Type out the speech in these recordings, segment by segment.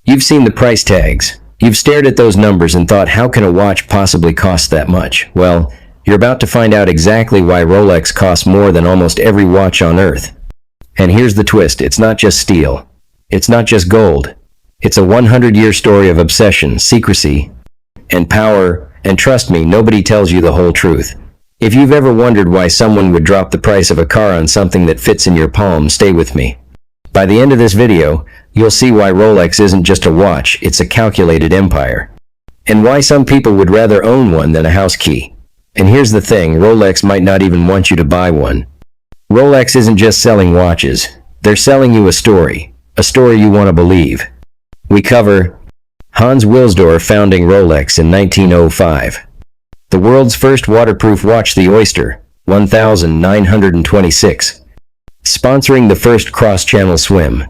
You've seen the price tags. You've stared at those numbers and thought, how can a watch possibly cost that much? Well, you're about to find out exactly why Rolex costs more than almost every watch on Earth. And here's the twist, it's not just steel. It's not just gold. It's a 100-year story of obsession, secrecy, and power, and trust me, nobody tells you the whole truth. If you've ever wondered why someone would drop the price of a car on something that fits in your palm, stay with me. By the end of this video, you'll see why Rolex isn't just a watch, it's a calculated empire. And why some people would rather own one than a house key. And here's the thing, Rolex might not even want you to buy one. Rolex isn't just selling watches, they're selling you a story you want to believe. We cover Hans Wilsdorf founding Rolex in 1905. The world's first waterproof watch, the Oyster, 1926. Sponsoring the first cross-channel swim,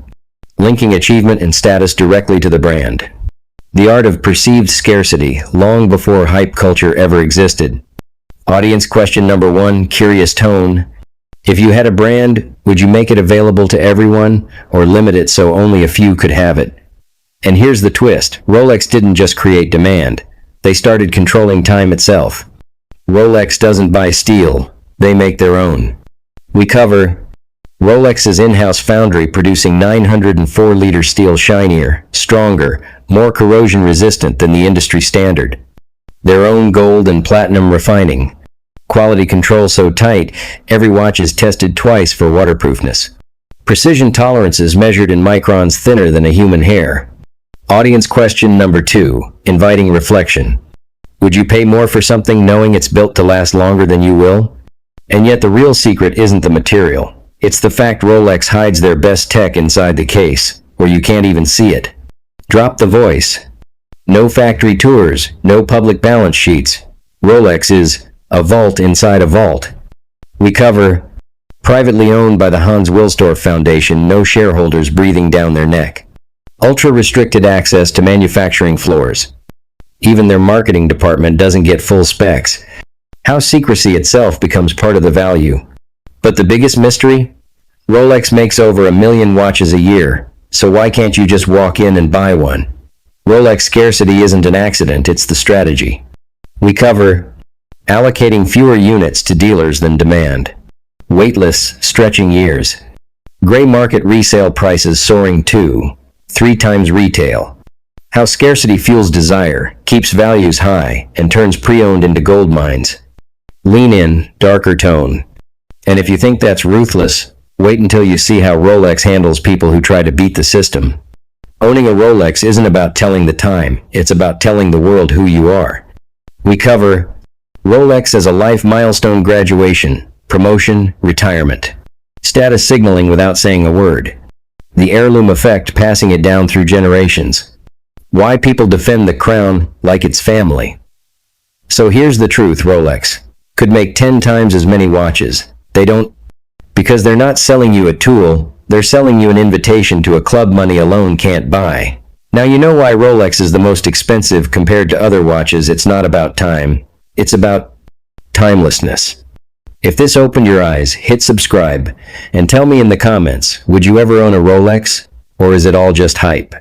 linking achievement and status directly to the brand. The art of perceived scarcity, long before hype culture ever existed. Audience question number 1, curious tone. If you had a brand, would you make it available to everyone, or limit it so only a few could have it? And here's the twist, Rolex didn't just create demand, they started controlling time itself. Rolex doesn't buy steel, they make their own. We cover Rolex's in-house foundry producing 904-liter steel, shinier, stronger, more corrosion-resistant than the industry standard. Their own gold and platinum refining. Quality control so tight, every watch is tested twice for waterproofness. Precision tolerances measured in microns thinner than a human hair. Audience question number 2, inviting reflection. Would you pay more for something knowing it's built to last longer than you will? And yet the real secret isn't the material. It's the fact Rolex hides their best tech inside the case, where you can't even see it. Drop the voice. No factory tours, no public balance sheets. Rolex is a vault inside a vault. We cover privately owned by the Hans Wilsdorf Foundation, no shareholders breathing down their neck. Ultra-restricted access to manufacturing floors. Even their marketing department doesn't get full specs. How secrecy itself becomes part of the value. But the biggest mystery? Rolex makes over 1 million watches a year, so why can't you just walk in and buy one? Rolex scarcity isn't an accident, it's the strategy. We cover allocating fewer units to dealers than demand. Waitless, stretching years. Gray market resale prices soaring 2-3 times retail. How scarcity fuels desire, keeps values high, and turns pre-owned into gold mines. Lean in, darker tone. And if you think that's ruthless, wait until you see how Rolex handles people who try to beat the system. Owning a Rolex isn't about telling the time, it's about telling the world who you are. We cover Rolex as a life milestone, graduation, promotion, retirement. Status signaling without saying a word. The heirloom effect, passing it down through generations. Why people defend the crown like it's family. So here's the truth, Rolex could make 10 times as many watches. They don't, because they're not selling you a tool, they're selling you an invitation to a club money alone can't buy. Now you know why Rolex is the most expensive compared to other watches. It's not about time, it's about timelessness. If this opened your eyes, hit subscribe, and tell me in the comments, would you ever own a Rolex, or is it all just hype?